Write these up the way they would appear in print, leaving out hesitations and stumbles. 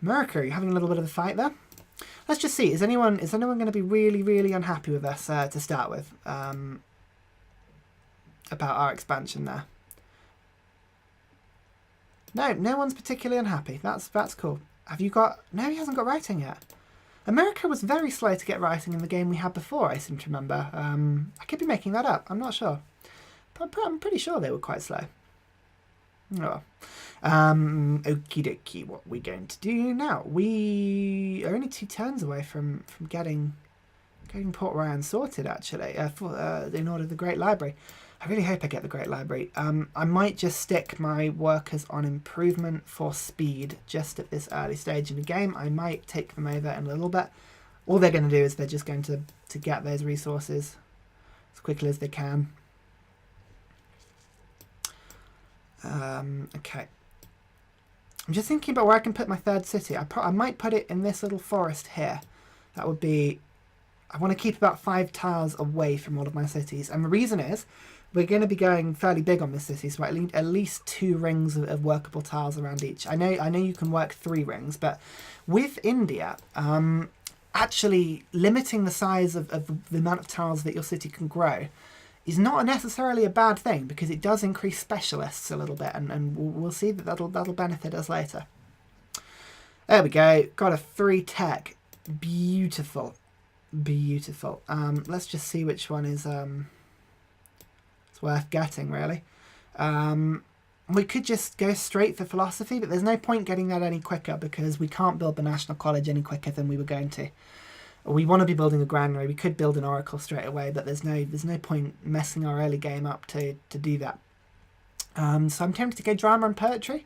America, are you having a little bit of a fight there? Let's just see. Is anyone going to be really, really unhappy with us to start with about our expansion there? No, no one's particularly unhappy. That's cool. Have you got... No, he hasn't got writing yet. America was very slow to get writing in the game we had before, I seem to remember. I could be making that up. I'm not sure. But I'm pretty sure they were quite slow. Oh. Okie dokie, what are we going to do now? We are only 2 turns away from getting Port Ryan sorted, actually, in order the Great Library. I really hope I get the Great Library. I might just stick my workers on improvement for speed just at this early stage in the game. I might take them over in a little bit. All they're going to do is they're just going to get those resources as quickly as they can. Okay. I'm just thinking about where I can put my 3rd city. I might put it in this little forest here. That would be... I want to keep about 5 tiles away from all of my cities. And the reason is, we're going to be going fairly big on this city, so at least 2 rings of workable tiles around each. I know you can work 3 rings, but with India, actually limiting the size of the amount of tiles that your city can grow is not necessarily a bad thing, because it does increase specialists a little bit, and we'll see that that'll benefit us later. There we go. Got a 3 tech. Beautiful. Beautiful. Let's just see which one is it's worth getting, really. We could just go straight for philosophy, but there's no point getting that any quicker, because we can't build the National College any quicker than we were going to. We want to be building a granary. We could build an oracle straight away, but there's no point messing our early game up to do that. So I'm tempted to go drama and poetry.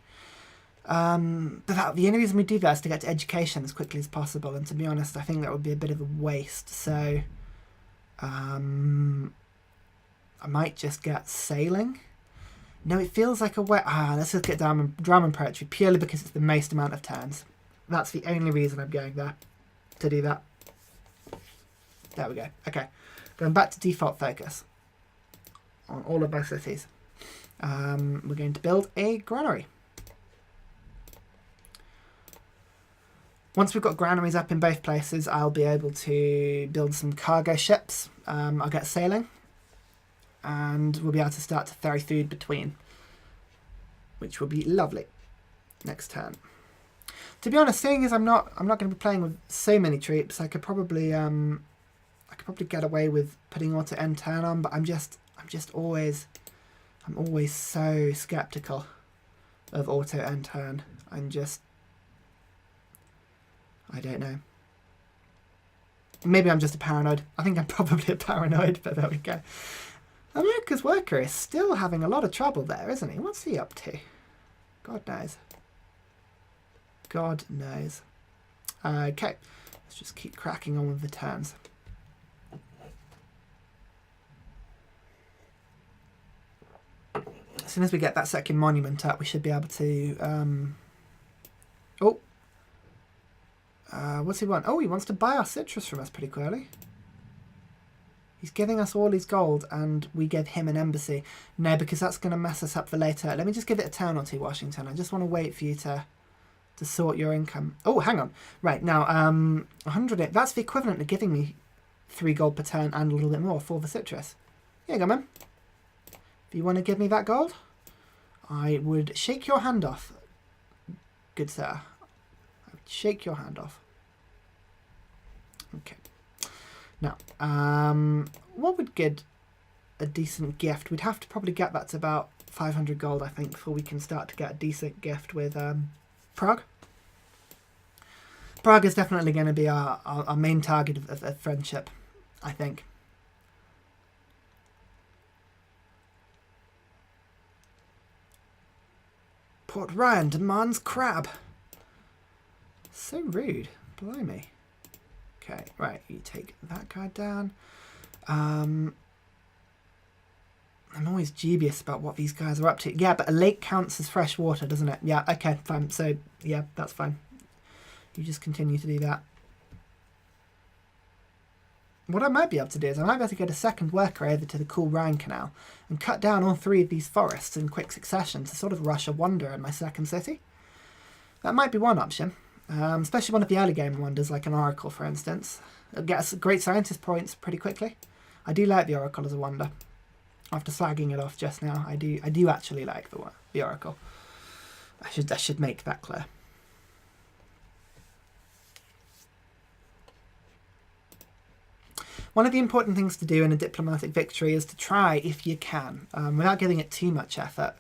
But the only reason we do that is to get to education as quickly as possible, and to be honest, I think that would be a bit of a waste. So I might just get sailing. No, it feels like a way. Let's just get drama and poetry, purely because it's the most amount of turns. That's the only reason I'm going there, to do that. There we go. Okay, going back to default focus on all of my cities. We're going to build a granary. Once we've got granaries up in both places, I'll be able to build some cargo ships. I'll get sailing, and we'll be able to start to ferry food between, which will be lovely next turn. To be honest, seeing as I'm not going to be playing with so many troops, I could probably get away with putting auto end turn on, but I'm always so skeptical of auto end turn. I don't know. Maybe I'm just a paranoid. I think I'm probably a paranoid, but there we go. America's worker is still having a lot of trouble there, isn't he? What's he up to? God knows. God knows. Okay, let's just keep cracking on with the turns. As soon as we get that second monument up, we should be able to... what's he want? Oh, he wants to buy our citrus from us pretty clearly. He's giving us all his gold, and we give him an embassy. No, because that's going to mess us up for later. Let me just give it a turn or two, Washington. I just want to wait for you to sort your income. Oh, hang on. Right, now, 100... That's the equivalent of giving me 3 gold per turn and a little bit more for the citrus. Here you go, man. If you want to give me that gold, I would shake your hand off, good sir. I would shake your hand off. Okay. Now, what would get a decent gift? We'd have to probably get that to about 500 gold, I think, before we can start to get a decent gift with Prague. Prague is definitely going to be our main target of friendship, I think. Port Ryan demands crab. So rude. Blimey. Okay, right, you take that guy down. I'm always dubious about what these guys are up to. Yeah, but a lake counts as fresh water, doesn't it? Yeah, okay, fine. So, yeah, that's fine. You just continue to do that. What I might be able to do is I might be able to get a second worker over to the cool Rhine Canal and cut down all 3 of these forests in quick succession to sort of rush a wonder in my second city. That might be one option. especially one of the early game wonders, like an Oracle, for instance. It gets great scientist points pretty quickly. I do like the Oracle as a wonder. After slagging it off just now, I do actually like the Oracle. I should make that clear. One of the important things to do in a diplomatic victory is to try, if you can, without giving it too much effort,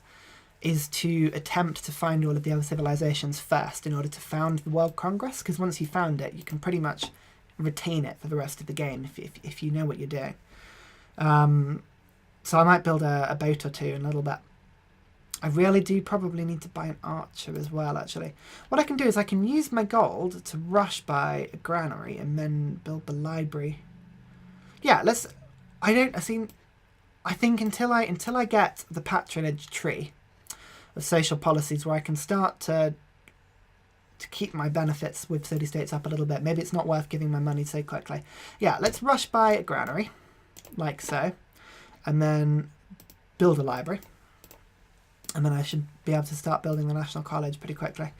is to attempt to find all of the other civilizations first in order to found the World Congress, because once you found it, you can pretty much retain it for the rest of the game if you know what you're doing. So I might build a boat or two in a little bit. I really do probably need to buy an archer as well, actually. What I can do is I can use my gold to rush by a granary and then build the library. Yeah, I think until I get the patronage tree of social policies where I can start to keep my benefits with city-states up a little bit. Maybe it's not worth giving my money so quickly. Yeah, let's rush by a granary, like so, and then build a library. And then I should be able to start building the National College pretty quickly.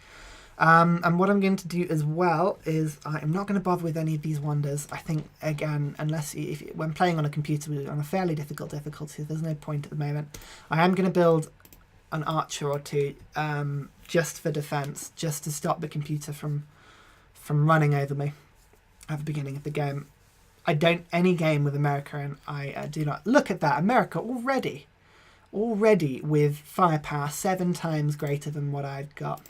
And what I'm going to do as well is I'm not going to bother with any of these wonders. I think, again, unless when playing on a computer on a fairly difficult difficulty, there's no point at the moment. I am going to build an archer or two just for defense, just to stop the computer from running over me at the beginning of the game. Any game with America, and I do not. Look at that, America already with firepower 7 times greater than what I've got.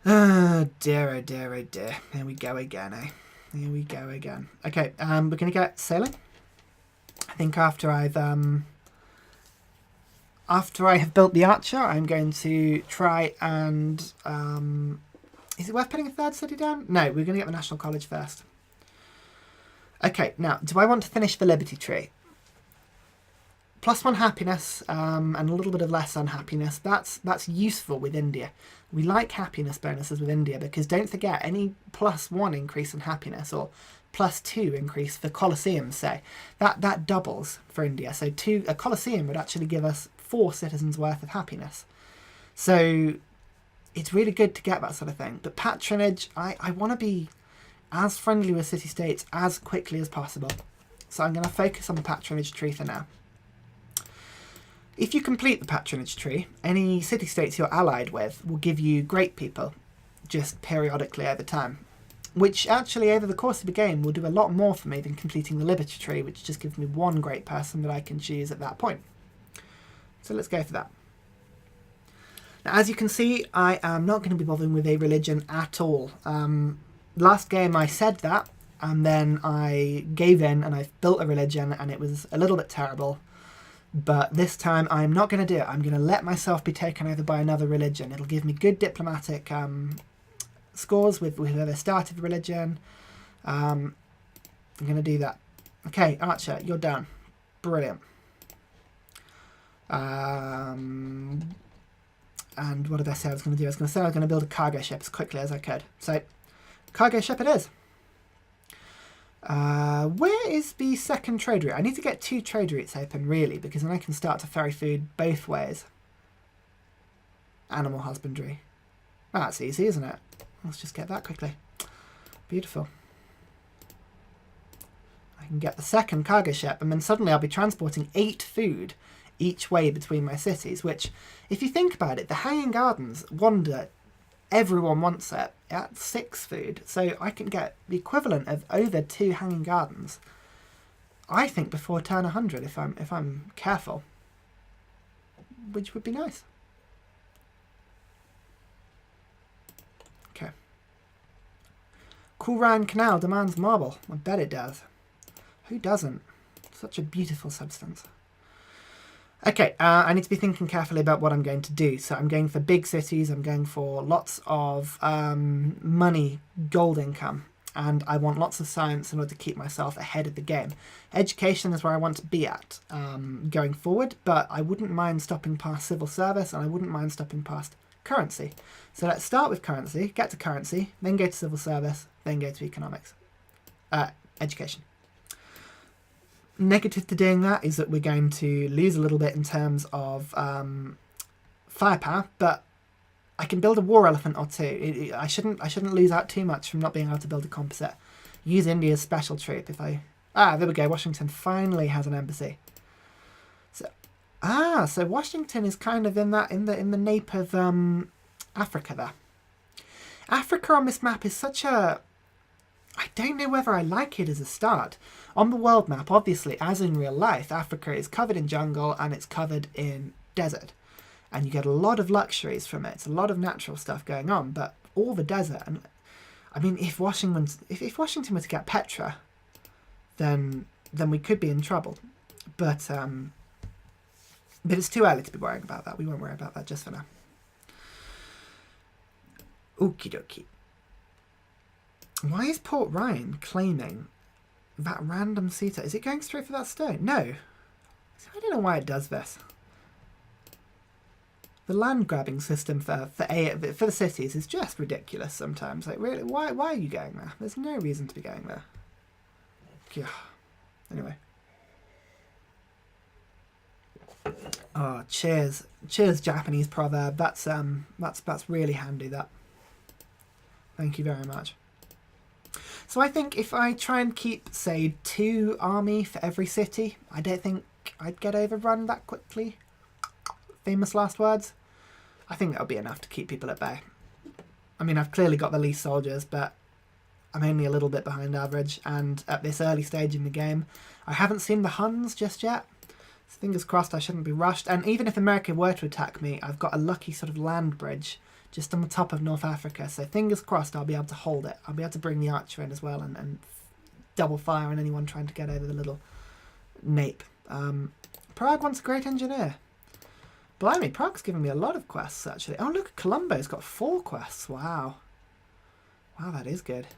Oh dear, oh dear, oh dear. Here we go again, eh? Here we go again. Okay, we're going to get sailing. I think after I have built the archer, I'm going to try and... is it worth putting a third city down? No, we're going to get the National College first. Okay, now, do I want to finish the Liberty Tree? +1 happiness and a little bit of less unhappiness. That's useful with India. We like happiness bonuses with India because don't forget, any +1 increase in happiness or +2 increase for Colosseum, say, that doubles for India. So a Colosseum would actually give us 4 citizens worth of happiness. So it's really good to get that sort of thing. But patronage, I want to be as friendly with city-states as quickly as possible. So I'm going to focus on the patronage tree for now. If you complete the patronage tree, any city-states you're allied with will give you great people, just periodically over time. Which actually, over the course of the game, will do a lot more for me than completing the Liberty Tree, which just gives me 1 great person that I can choose at that point. So let's go for that. Now, as you can see, I am not going to be bothering with a religion at all. Last game I said that, and then I gave in and I built a religion, and it was a little bit terrible. But this time I'm not going to do it. I'm going to let myself be taken over by another religion. It'll give me good diplomatic scores with whoever started the religion. I'm going to do that. Okay, Archer, you're done. Brilliant. And what did I say I was going to do? I was going to say I was going to build a cargo ship as quickly as I could. So, cargo ship it is. Where is the second trade route? I need to get 2 trade routes open, really, because then I can start to ferry food both ways. Animal husbandry. That's easy, isn't it? Let's just get that quickly. Beautiful. I can get the second cargo ship, and then suddenly I'll be transporting 8 food each way between my cities, which, if you think about it, the Hanging Gardens wander. Everyone wants it at 6 food, so I can get the equivalent of over 2 Hanging Gardens, I think, before turn 100 if I'm careful, which would be nice. Okay. Kulran Canal demands marble. I bet it does. Who doesn't? Such a beautiful substance. Okay, I need to be thinking carefully about what I'm going to do. So I'm going for big cities, I'm going for lots of money, gold income, and I want lots of science in order to keep myself ahead of the game. Education is where I want to be at going forward, but I wouldn't mind stopping past civil service, and I wouldn't mind stopping past currency. So let's start with currency, get to currency, then go to civil service, then go to economics. Education. Negative to doing that is that we're going to lose a little bit in terms of firepower, but I can build a war elephant or two. I shouldn't lose out too much from not being able to build a composite. Use India's special troop if I... Ah, there we go. Washington finally has an embassy. So Washington is kind of in the nape of Africa there. Africa on this map is such a... I don't know whether I like it as a start. On the world map, obviously, as in real life, Africa is covered in jungle and it's covered in desert. And you get a lot of luxuries from it. It's a lot of natural stuff going on, but all the desert. And I mean, if Washington were to get Petra, then we could be in trouble. But it's too early to be worrying about that. We won't worry about that just for now. Okie dokie. Why is Port Ryan claiming that random seater? Is it going straight for that stone? No. I don't know why it does this. The land grabbing system for the cities is just ridiculous sometimes. Like, really, why are you going there? There's no reason to be going there. Yeah. Anyway. Oh, cheers, Japanese proverb. That's really handy. That. Thank you very much. So I think if I try and keep, say, 2 army for every city, I don't think I'd get overrun that quickly. Famous last words. I think that'll be enough to keep people at bay. I mean, I've clearly got the least soldiers, but I'm only a little bit behind average. And at this early stage in the game, I haven't seen the Huns just yet. So fingers crossed I shouldn't be rushed. And even if America were to attack me, I've got a lucky sort of land bridge just on the top of North Africa. So fingers crossed I'll be able to hold it. I'll be able to bring the archer in as well and double fire on anyone trying to get over the little nape. Prague wants a great engineer. Blimey, Prague's given me a lot of quests, actually. Oh, look, Colombo's got 4 quests. Wow. Wow, that is good.